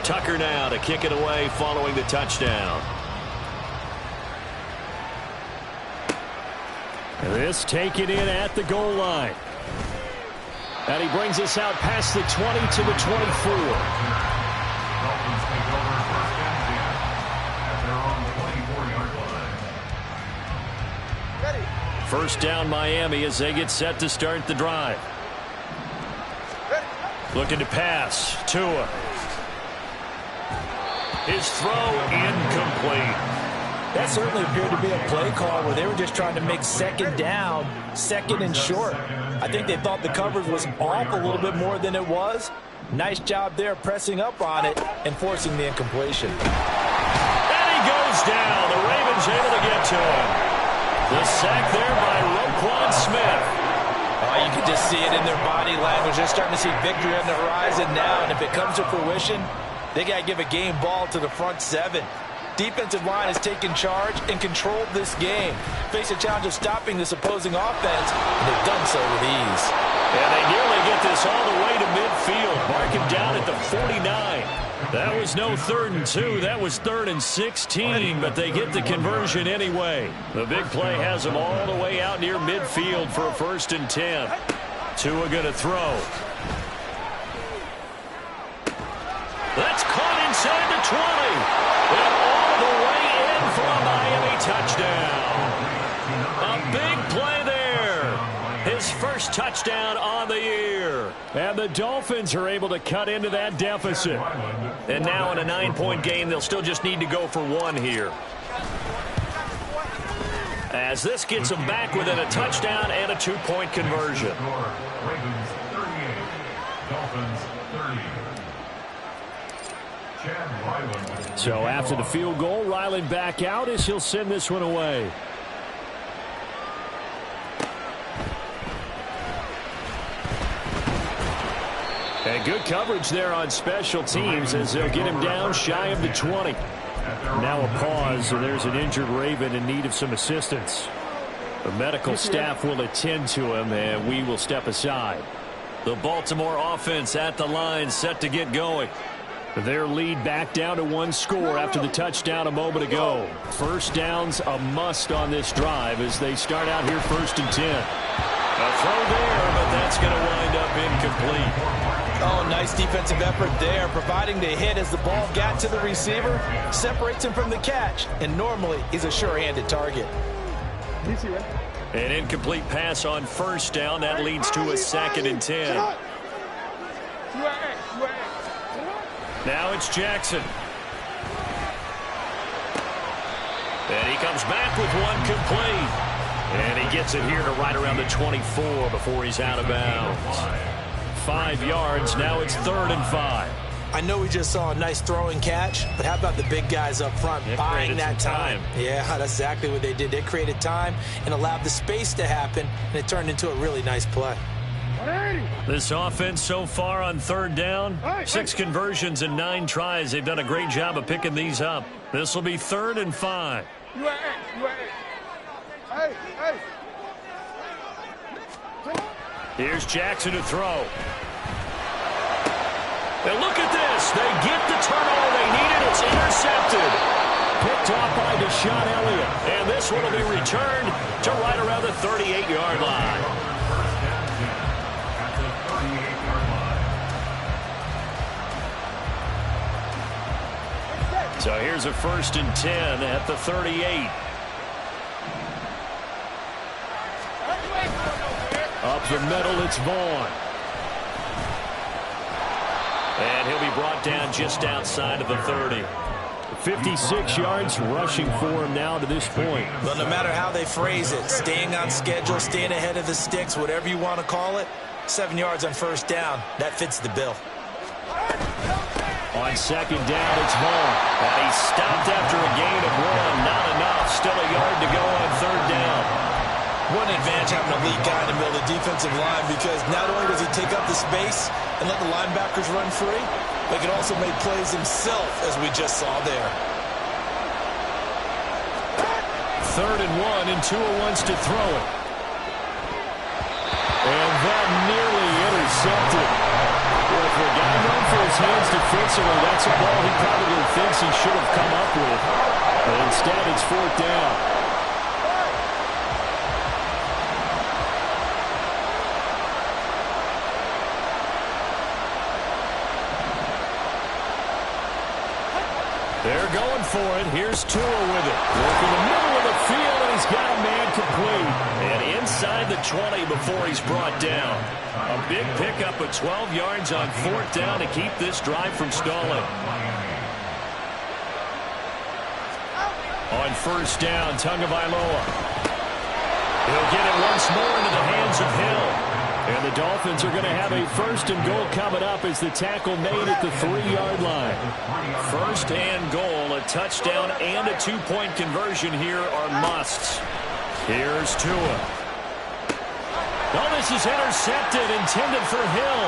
Tucker now to kick it away following the touchdown. This taken in at the goal line. And he brings us out past the 20 to the 24. Dolphins take over 1st and 10 at their own 24-yard line. First down Miami as they get set to start the drive. Looking to pass. Tua. His throw incomplete. That certainly appeared to be a play call where they were just trying to make 2nd down, 2nd and short. I think they thought the coverage was off a little bit more than it was. Nice job there pressing up on it and forcing the incompletion. And he goes down. The Ravens able to get to him. The sack there by Roquan Smith. Oh, you can just see it in their body language. They're starting to see victory on the horizon now, and if it comes to fruition, they got to give a game ball to the front 7. Defensive line has taken charge and controlled this game. Face a challenge of stopping this opposing offense, and they've done so with ease. And they nearly get this all the way to midfield. Mark him down at the 49. That was no 3rd and 2. That was 3rd and 16, but they get the conversion anyway. The big play has them all the way out near midfield for a 1st and 10. Tua going to throw. That's caught inside the 20. And all the way in for a Miami touchdown. A big play there. His first touchdown on the year. And the Dolphins are able to cut into that deficit. And now in a 9-point game, they'll still just need to go for 1 here. As this gets them back within a touchdown and a 2-point conversion. Ravens 38, Dolphins 30. So after the field goal, Ryland back out as he'll send this one away. And good coverage there on special teams as they'll get him down shy of the 20. Now a pause, and there's an injured Raven in need of some assistance. The medical staff will attend to him, and we will step aside. The Baltimore offense at the line, set to get going. Their lead back down to 1 score after the touchdown a moment ago. First down's a must on this drive as they start out here 1st and 10. A throw there, but that's going to wind up incomplete. Oh, nice defensive effort there, providing the hit as the ball got to the receiver, separates him from the catch, and normally he's a sure-handed target. An incomplete pass on first down. That leads to a 2nd and 10. Now it's Jackson. And he comes back with one complete. And he gets it here to right around the 24 before he's out of bounds. 5 yards. Now it's 3rd and 5. I know we just saw a nice throwing catch, but how about the big guys up front buying that time? Yeah, that's exactly what they did. They created time and allowed the space to happen, and it turned into a really nice play. This offense so far on 3rd down, 6 conversions and 9 tries. They've done a great job of picking these up. This will be 3rd and 5. Here's Jackson to throw. And look at this. They get the turnover they needed. It's intercepted. Picked off by Deshaun Elliott. And this one will be returned to right around the 38-yard line. So here's a 1st and 10 at the 38. Up the middle, it's Vaughn. And he'll be brought down just outside of the 30. 56 yards rushing for him now to this point. Well, no matter how they phrase it, staying on schedule, staying ahead of the sticks, whatever you want to call it, 7 yards on 1st down, that fits the bill. On 2nd down, it's Vaughn. And he's stopped after a gain of 1. Not enough. Still a yard to go on 3rd down. What an advantage having a lead guy in the middle of the defensive line, because not only does he take up the space and let the linebackers run free, but he can also make plays himself, as we just saw there. 3rd and 1, and Tua wants to throw it. And that nearly intercepted. Well, for a guy known for his hands defensively, that's a ball he probably thinks he should have come up with. But instead, it's 4th down. They're going for it. Here's Tua with it. Working the middle of the field, and he's got a man complete. And inside the 20 before he's brought down. A big pickup of 12 yards on 4th down to keep this drive from stalling. On 1st down, Tagovailoa. He'll get it once more into the hands of Hill. And the Dolphins are going to have a 1st and goal coming up as the tackle made at the 3-yard line. 1st and goal, a touchdown and a 2-point conversion here are musts. Here's Tua. Oh, this is intercepted, intended for Hill.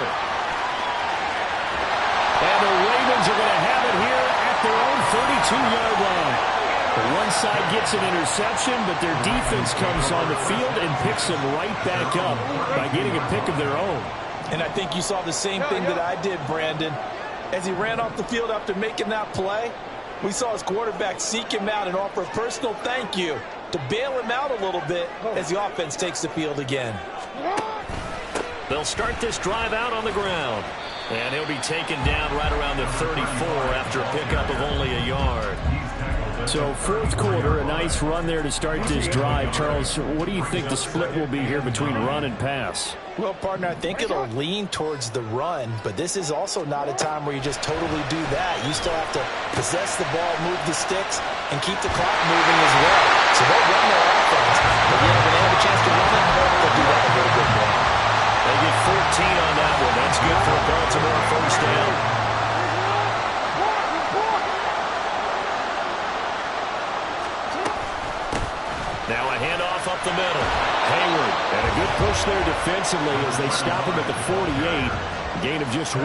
And the Ravens are going to have it here at their own 32-yard line. One side gets an interception, but their defense comes on the field and picks them right back up by getting a pick of their own. And I think you saw the same thing that I did, Brandon. As he ran off the field after making that play, we saw his quarterback seek him out and offer a personal thank you to bail him out a little bit as the offense takes the field again. They'll start this drive out on the ground. And he'll be taken down right around the 34 after a pickup of only a yard. So 4th quarter, a nice run there to start this drive. Charles, what do you think the split will be here between run and pass? Well, partner, I think it'll lean towards the run, but this is also not a time where you just totally do that. You still have to possess the ball, move the sticks, and keep the clock moving as well. So they'll run their offense, but when they have a chance to run it, they'll do that a little bit more. They get 14 on that one. That's good for a Baltimore 1st down. Now a handoff up the middle. Hayward, and a good push there defensively as they stop him at the 48. Gain of just 1.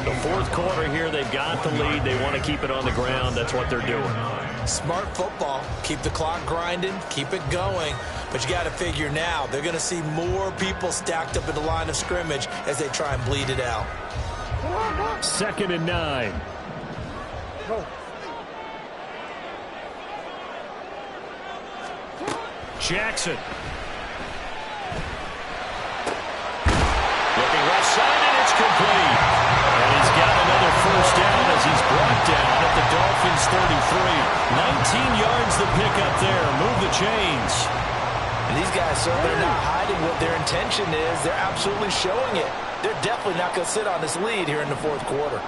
The 4th quarter here, they've got the lead. They want to keep it on the ground. That's what they're doing. Smart football. Keep the clock grinding. Keep it going. But you got to figure now, they're going to see more people stacked up in the line of scrimmage as they try and bleed it out. 2nd and 9. Jackson. Looking left side, and it's complete. And he's got another 1st down as he's brought down at the Dolphins 33. 19 yards the pickup there. Move the chains. And these guys, sir, they're not hiding what their intention is. They're absolutely showing it. They're definitely not going to sit on this lead here in the 4th quarter.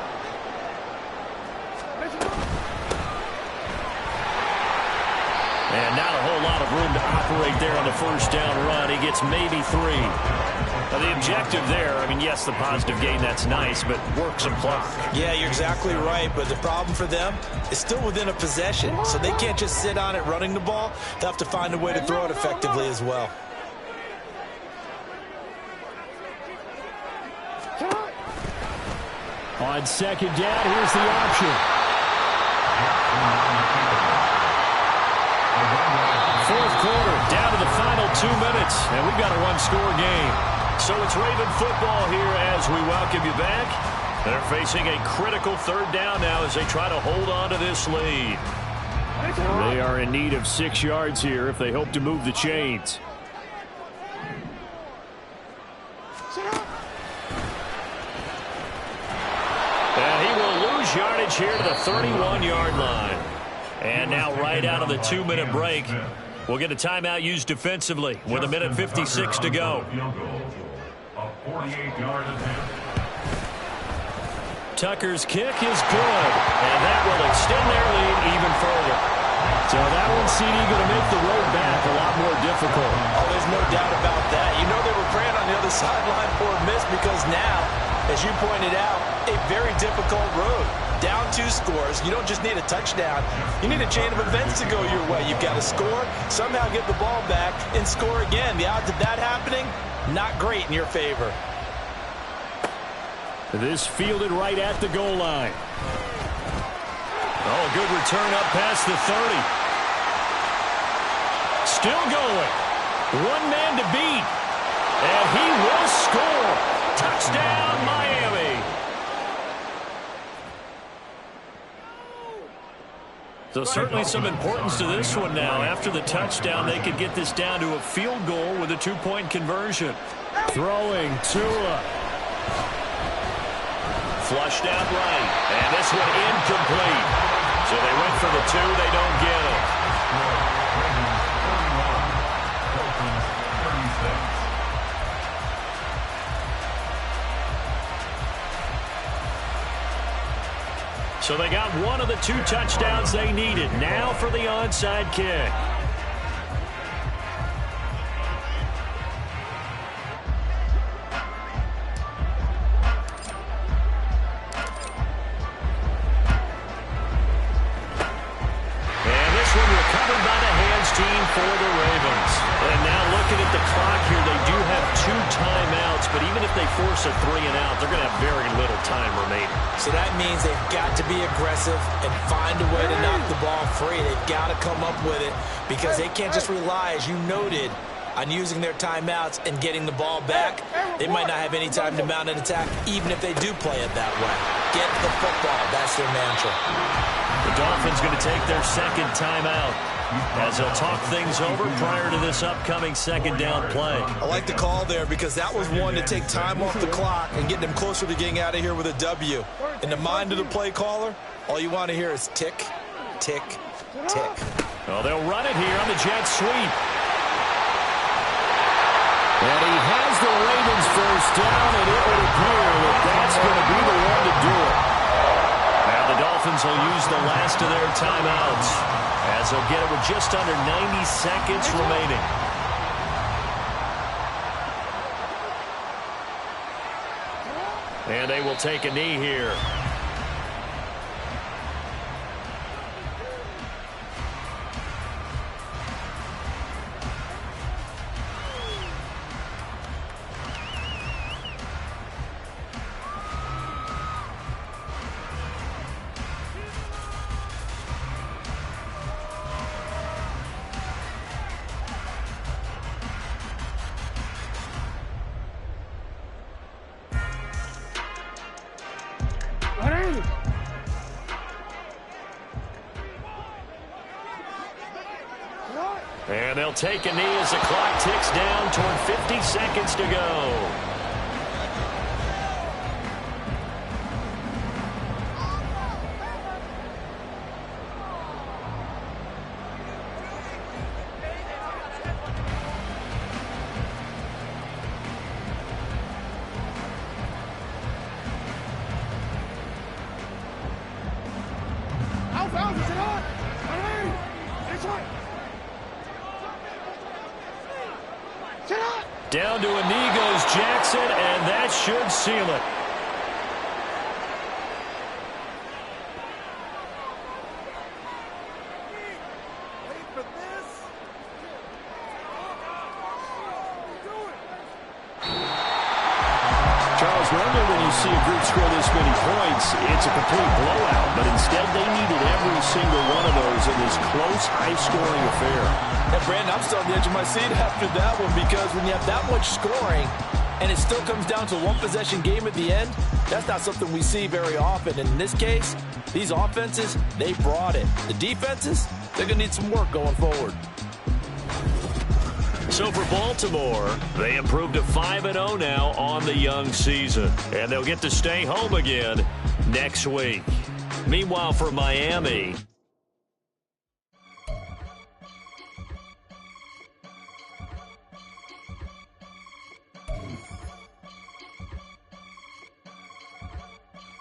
And not a whole lot of room to operate there on the 1st down run. He gets maybe 3. Now the objective there, I mean, yes, the positive gain, that's nice, but work some clock. Yeah, you're exactly right, but the problem for them is still within a possession, so they can't just sit on it running the ball. They'll have to find a way to throw it effectively as well. On 2nd down, here's the option. 4th quarter, down to the final 2 minutes, and we've got a one-score game. So it's Raven football here as we welcome you back. They're facing a critical third down now as they try to hold on to this lead. They are in need of 6 yards here if they hope to move the chains. And he will lose yardage here to the 31-yard line. And now right out of the 2-minute break, we'll get a timeout used defensively with 1:56 to go. A 48-yard attempt. Tucker's kick is good, and that will extend their lead even further. So that one, CD, going to make the road back a lot more difficult. Oh, there's no doubt about that. You know they were praying on the other sideline for a miss because now, as you pointed out, a very difficult road. Down 2 scores. You don't just need a touchdown. You need a chain of events to go your way. You've got to score, somehow get the ball back, and score again. The odds of that happening, not great in your favor. This fielded right at the goal line. Oh, good return up past the 30. Still going. One man to beat. And he will score. Touchdown, Miami. So certainly some importance to this one now. After the touchdown, they could get this down to a field goal with a 2-point conversion. Throwing Tua. Flushed out right. And this one incomplete. So they went for the 2. They don't get it. So they got one of the 2 touchdowns they needed. Now for the onside kick. Team for the Ravens. And now looking at the clock here, they do have 2 timeouts, but even if they force a 3 and out, they're going to have very little time remaining. So that means they've got to be aggressive and find a way to knock the ball free. They've got to come up with it because they can't just rely, as you noted, on using their timeouts and getting the ball back. They might not have any time to mount an attack, even if they do play it that way. Get the football. That's their mantra. The Dolphins going to take their second timeout as they'll talk things over prior to this upcoming second down play. I like the call there because that was one to take time off the clock and get them closer to getting out of here with a W. In the mind of the play caller, all you want to hear is tick, tick, tick. Well, they'll run it here on the jet sweep. And he has the Ravens first down, and it would appear that that's going to be the one to do it. Now the Dolphins will use the last of their timeouts as they'll get it with just under 90 seconds remaining. And they will take a knee here. And they'll take a knee as the clock ticks down toward 50 seconds to go. Down to a knee goes Jackson, and that should seal it. Charles, normally when you see a group score this many points, it's a complete blowout. But instead, they needed every single one of those in this close, high-scoring affair. And Brandon, I'm still on the edge of my seat after that one because when you have that much scoring and it still comes down to one possession game at the end, that's not something we see very often. And in this case, these offenses, they brought it. The defenses, they're going to need some work going forward. So for Baltimore, they improved to 5-0 now on the young season. And they'll get to stay home again next week. Meanwhile, for Miami,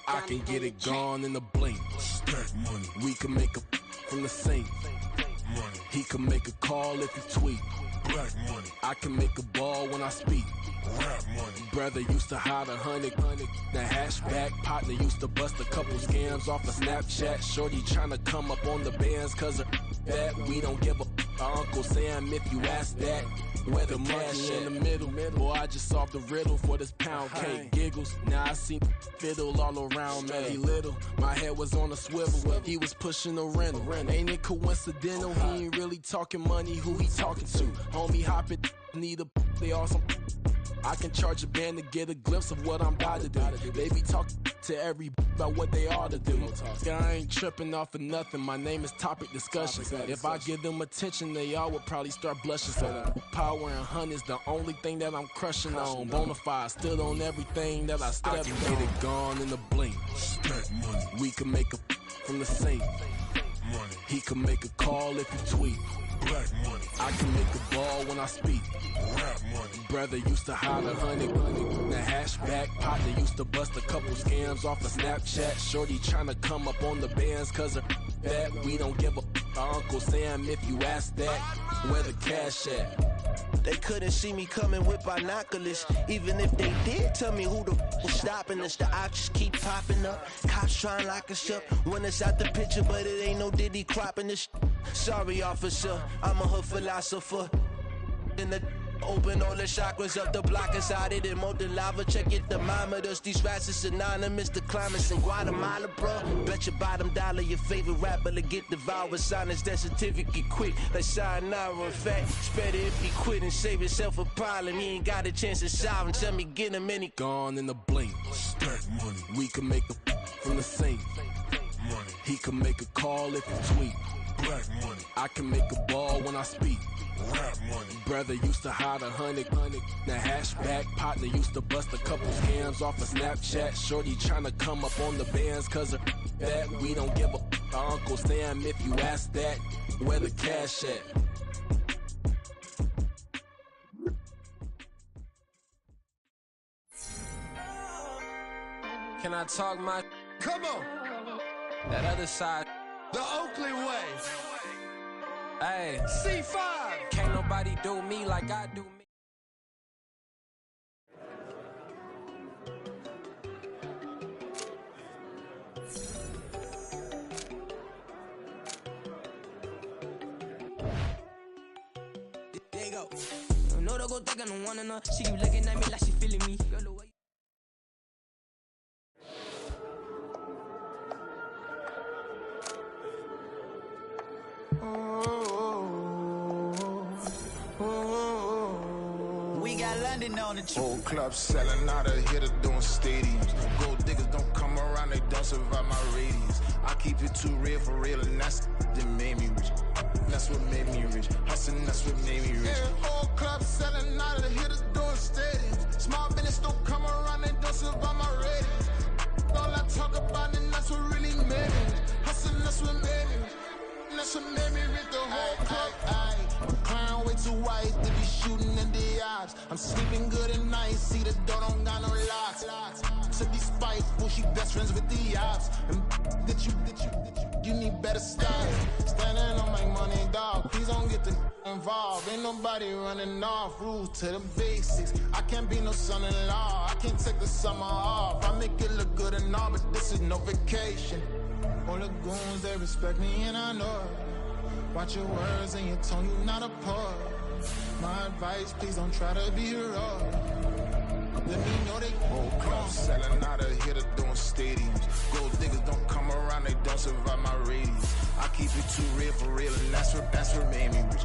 I can get it gone in a blink. We can make a from the sink. He can make a call if he tweet. I can make a ball when I speak. Brother used to hide 100. The hatchback partner used to bust a couple scams off of Snapchat. Shorty tryna come up on the bands cause of that. We don't give a Uncle Sam if you ask that. Where the money in the middle. Boy, I just solved the riddle for this pound cake. Giggles, now I see fiddle all around me. He little, my head was on a swivel. He was pushing a rental. Ain't it coincidental? He ain't really talking money. Who he talking to? Homie hopping, need a they awesome. I can charge a band to get a glimpse of what I'm about to do. They be talking to every about what they ought to do. I ain't tripping off of nothing. My name is Topic Discussion. If I give them attention, they all would probably start blushing. So power and hunt is the only thing that I'm crushing on. Bonafide stood on everything that I stepped on. I can get it gone in a blink. We can make a from the sink. He can make a call if he tweet. I can make a ball when I speak. Brother used to hide 100. The hatchback partner used to bust a couple scams off of Snapchat. Shorty tryna come up on the bands cause of that. We don't give a Uncle Sam if you ask that. Where the cash at? They couldn't see me coming with binoculars. Even if they did, tell me who the was stopping us. The options keep popping up. Cops trying to lock us up. When it's out the picture, but it ain't no Diddy cropping this. Sorry, officer, I'm a hood philosopher. In the open all the chakras up the block inside it and molten lava. Check it, thermometers. These rats is anonymous. The climates in Guatemala, bro. Bet your bottom dollar your favorite rapper to get devoured. Sign his death certificate quick. Like sayonara. In fact, it's better if he quit and save himself a problem. He ain't got a chance to solve and tell me get him any. Gone in a blink. We can make a from the sink. He can make a call if he tweet. I can make a ball when I speak. Brother used to hide 100. The hatchback partner used to bust a couple scams off of Snapchat. Shorty tryna come up on the bands cause of that. We don't give a Uncle Sam if you ask that. Where the cash at? Can I talk my? Come on. That other side. The Oakley way. Hey. C5. Can't nobody do me like I do me. There you go. No, don't go thinking no one enough. She keep looking at me like she feeling me. Girl, the way we got London on the Whole club selling out of here to doing stadiums. Gold diggers don't come around, they don't survive my radius. I keep it too real for real, and that's that made me rich. That's what made me rich. Hustling, that's what made me rich. Yeah, whole club selling out of here to doing stadiums. Small business don't come around, they don't survive my radius. All I talk about, and that's what really made me rich. Hustling, that's what made me rich. That's what made me rich, the whole club. My crown way too white to be shooting in the eyes. I'm sleeping good at night, see the door don't got no locks. To be spiteful, she best friends with the ops. And that you need better styles. Standing on my money, dog, please don't get the involved. Ain't nobody running off, rules to the basics. I can't be no son-in-law, I can't take the summer off. I make it look good and all, but this is no vacation. All the goons, they respect me and I know it. Watch your words and your tone, you not a poet. My advice, please don't try to be heroic. Let me know they whole club selling out of here to doing stadiums. Gold diggers don't come around, they don't survive my radius. I keep it too real for real, and that's what made me rich.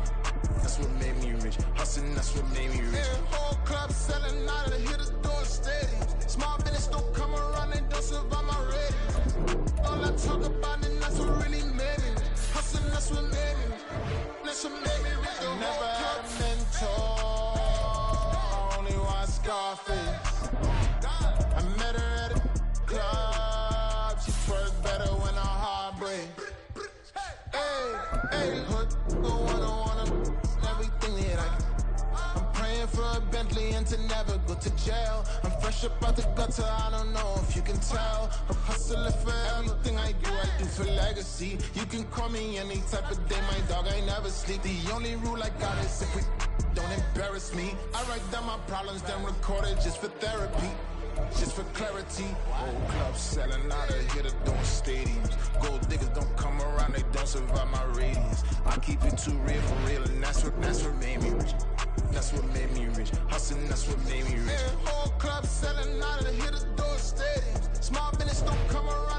that's what made me rich. Hustling, that's what made me rich. Yeah, whole club selling out of the hitters doing stadiums. Small business don't come around, they don't survive my ratings. All I talk about, and that's what really made me rich. Hustling, that's what made me rich. That's what made me rich. I never had a mentor. I only watch Scarface. I met her at a club. She twerk better when her heart breaks. Hey, hood, go wanna everything that I can. I'm praying for a Bentley and to never go to jail. I'm fresh up out the gutter, I don't know if you can tell. I'm hustling for everything I do for legacy. You can call me any type of day, my dog, I never sleep. The only rule I got is if we don't embarrass me. I write down my problems, then record it just for therapy. Just for clarity, old clubs selling out of here to doing stadiums. Gold diggers don't come around, they don't survive my radius. I keep it too real for real, and that's what made me rich. That's what made me rich. Hustling, that's what made me rich. Yeah, whole clubs selling out of here to doing stadiums. Small business don't come around.